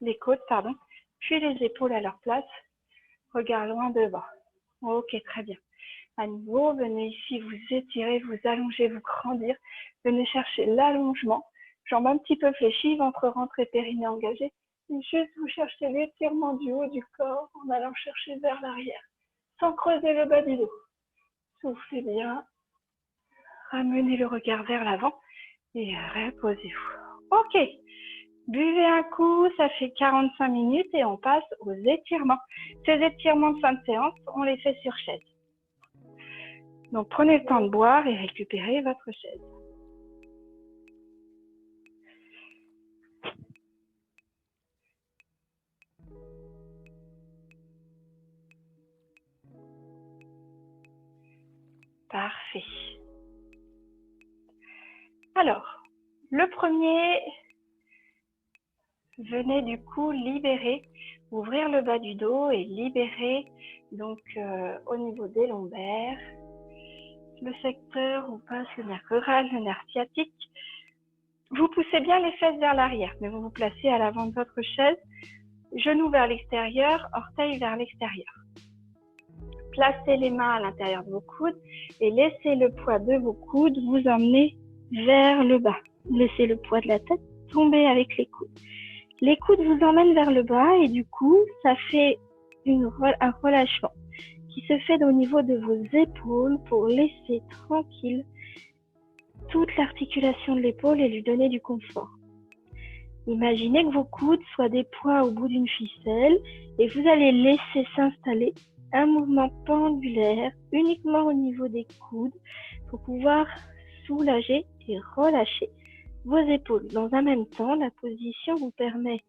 les côtes, puis les épaules à leur place. Regard loin devant. Ok, très bien. À nouveau, venez ici vous étirer, vous allonger, vous grandir. Venez chercher l'allongement. Jambes un petit peu fléchies, ventre rentré, périnée engagé. Et juste vous cherchez l'étirement du haut du corps en allant chercher vers l'arrière, sans creuser le bas du dos. Soufflez bien. Ramenez le regard vers l'avant et reposez-vous. Ok, buvez un coup, ça fait 45 minutes et on passe aux étirements. Ces étirements de fin de séance, on les fait sur chaise. Donc prenez le temps de boire et récupérez votre chaise. Parfait. Alors, le premier, venez du coup libérer, ouvrir le bas du dos et libérer donc au niveau des lombaires, le secteur où passe le nerf crural, le nerf sciatique. Vous poussez bien les fesses vers l'arrière, mais vous vous placez à l'avant de votre chaise, genoux vers l'extérieur, orteils vers l'extérieur. Placez les mains à l'intérieur de vos coudes et laissez le poids de vos coudes vous emmener vers le bas. Laissez le poids de la tête tomber avec les coudes. Les coudes vous emmènent vers le bas et du coup, ça fait un relâchement qui se fait au niveau de vos épaules pour laisser tranquille toute l'articulation de l'épaule et lui donner du confort. Imaginez que vos coudes soient des poids au bout d'une ficelle et vous allez laisser s'installer un mouvement pendulaire uniquement au niveau des coudes pour pouvoir soulager et relâcher vos épaules. Dans un même temps, la position vous permet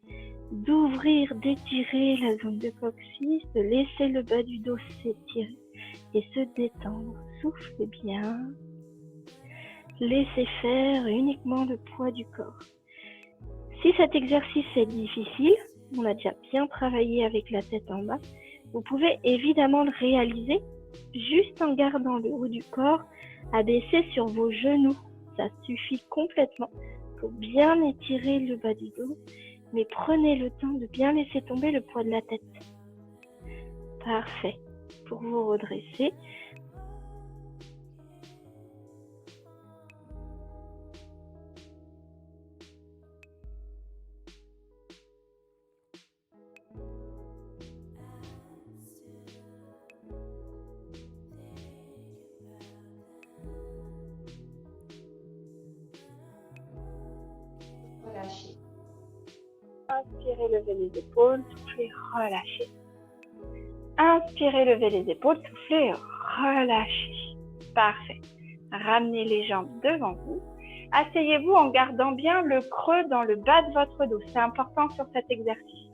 d'ouvrir, d'étirer la zone de coccyx, de laisser le bas du dos s'étirer et se détendre. Soufflez bien. Laissez faire uniquement le poids du corps. Si cet exercice est difficile, on a déjà bien travaillé avec la tête en bas, vous pouvez évidemment le réaliser juste en gardant le haut du corps abaissé sur vos genoux. Ça suffit complètement pour bien étirer le bas du dos, mais prenez le temps de bien laisser tomber le poids de la tête. Parfait. Pour vous redresser, Relâchez. inspirez, levez les épaules, soufflez, relâchez. Inspirez, levez les épaules, soufflez, relâchez. Parfait. Ramenez les jambes devant vous. Asseyez-vous en gardant bien le creux dans le bas de votre dos. C'est important sur cet exercice.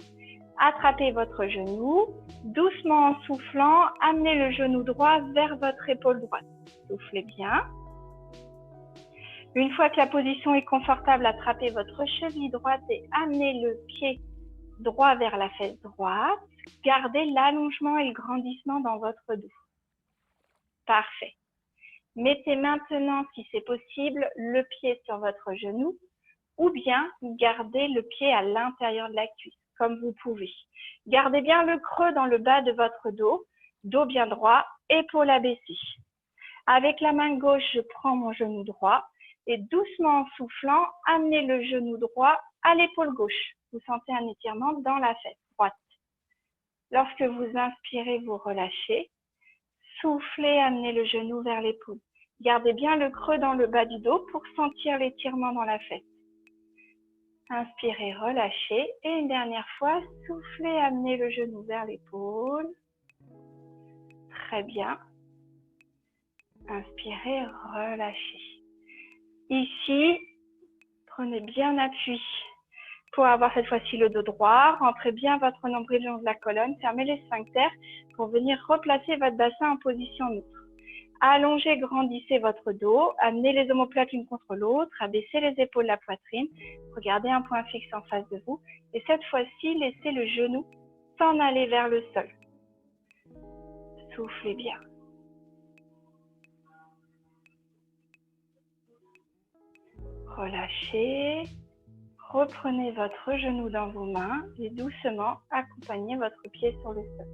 Attrapez votre genou. Doucement en soufflant, amenez le genou droit vers votre épaule droite. Soufflez bien. Une fois que la position est confortable, attrapez votre cheville droite et amenez le pied droit vers la fesse droite. Gardez l'allongement et le grandissement dans votre dos. Parfait. Mettez maintenant, si c'est possible, le pied sur votre genou ou bien gardez le pied à l'intérieur de la cuisse, comme vous pouvez. Gardez bien le creux dans le bas de votre dos, dos bien droit, épaule abaissée. Avec la main gauche, je prends mon genou droit et doucement en soufflant, amenez le genou droit à l'épaule gauche. Vous sentez un étirement dans la fesse droite. Lorsque vous inspirez, vous relâchez. Soufflez, amenez le genou vers l'épaule. Gardez bien le creux dans le bas du dos pour sentir l'étirement dans la fesse. Inspirez, relâchez. Et une dernière fois, soufflez, amenez le genou vers l'épaule. Très bien. Inspirez, relâchez. Ici, prenez bien appui pour avoir cette fois-ci le dos droit. Rentrez bien votre nombril le long de la colonne. Fermez les sphincters pour venir replacer votre bassin en position neutre. Allongez, grandissez votre dos. Amenez les omoplates l'une contre l'autre. Abaissez les épaules, la poitrine. Regardez un point fixe en face de vous. Et cette fois-ci, laissez le genou s'en aller vers le sol. Soufflez bien. Relâchez. Reprenez votre genou dans vos mains et doucement accompagnez votre pied sur le sol.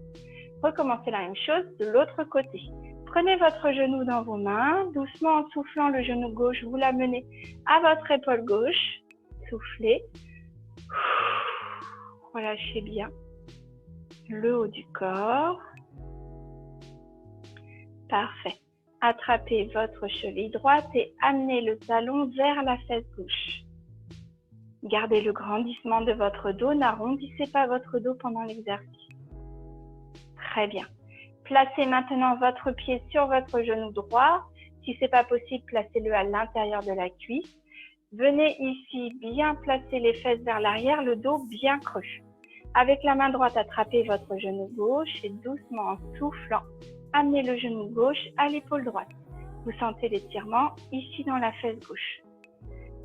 Recommencez la même chose de l'autre côté. Prenez votre genou dans vos mains, doucement en soufflant le genou gauche, vous l'amenez à votre épaule gauche. Soufflez. Relâchez bien le haut du corps. Parfait. Attrapez votre cheville droite et amenez le talon vers la fesse gauche. Gardez le grandissement de votre dos, n'arrondissez pas votre dos pendant l'exercice. Très bien. Placez maintenant votre pied sur votre genou droit. Si ce n'est pas possible, placez-le à l'intérieur de la cuisse. Venez ici bien placer les fesses vers l'arrière, le dos bien creux. Avec la main droite, attrapez votre genou gauche et doucement en soufflant, amenez le genou gauche à l'épaule droite. Vous sentez l'étirement ici dans la fesse gauche.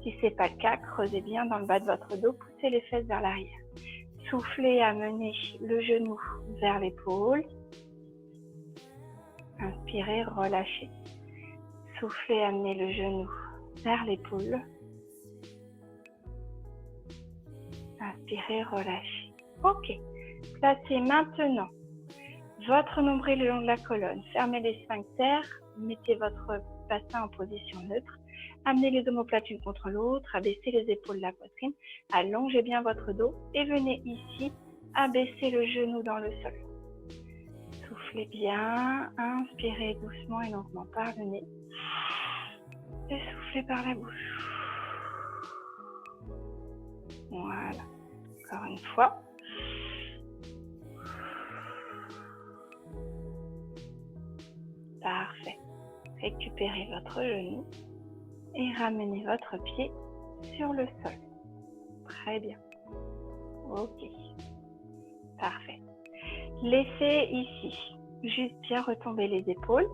Si ce n'est pas le cas, creusez bien dans le bas de votre dos, poussez les fesses vers l'arrière. Soufflez, amenez le genou vers l'épaule. Inspirez, relâchez. Soufflez, amenez le genou vers l'épaule. Inspirez, relâchez. Ok. Placez maintenant votre nombril le long de la colonne. Fermez les sphincters. Mettez votre bassin en position neutre. Amenez les omoplates l'une contre l'autre, abaissez les épaules, la poitrine, allongez bien votre dos et venez ici abaisser le genou dans le sol. Soufflez bien, inspirez doucement et lentement par le nez et soufflez par la bouche. Voilà, encore une fois. Parfait. Récupérez votre genou et ramenez votre pied sur le sol. Très bien. Ok. Parfait. Laissez ici juste bien retomber les épaules.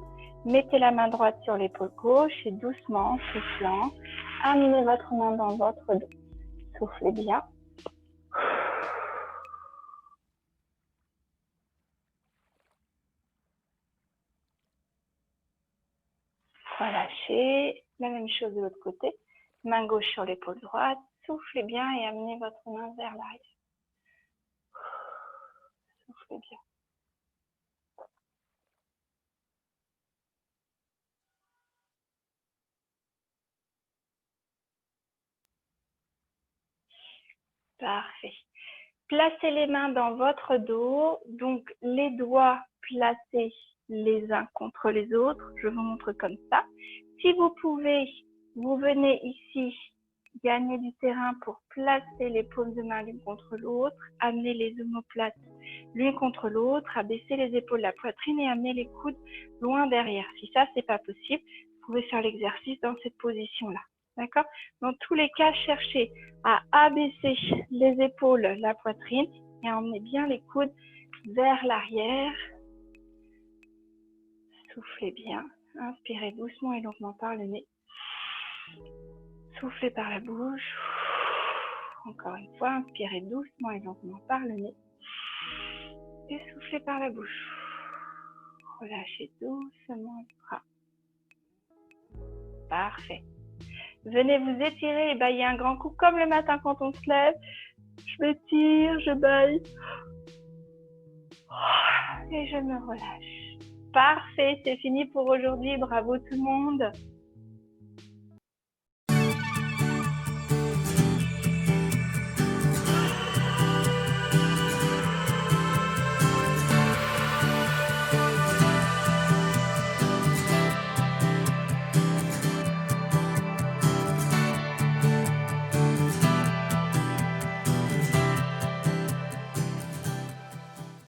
Mettez la main droite sur l'épaule gauche et doucement, en soufflant, amenez votre main dans votre dos. Soufflez bien. Relâchez. La même chose de l'autre côté. Main gauche sur l'épaule droite. Soufflez bien et amenez votre main vers l'arrière. Soufflez bien. Parfait. Placez les mains dans votre dos, donc les doigts placés les uns contre les autres. Je vous montre comme ça. Si vous pouvez, vous venez ici gagner du terrain pour placer les paumes de main l'une contre l'autre, amener les omoplates l'une contre l'autre, abaisser les épaules, la poitrine et amener les coudes loin derrière. Si ça, c'est pas possible, vous pouvez faire l'exercice dans cette position-là. D'accord? Dans tous les cas, cherchez à abaisser les épaules, la poitrine et emmener bien les coudes vers l'arrière. Soufflez bien. Inspirez doucement et longuement par le nez. Soufflez par la bouche. Encore une fois, inspirez doucement et lentement par le nez. Et soufflez par la bouche. Relâchez doucement les bras. Parfait. Venez vous étirer et bailler un grand coup comme le matin quand on se lève. Je m'étire, je baille. Et je me relâche. Parfait, c'est fini pour aujourd'hui. Bravo tout le monde.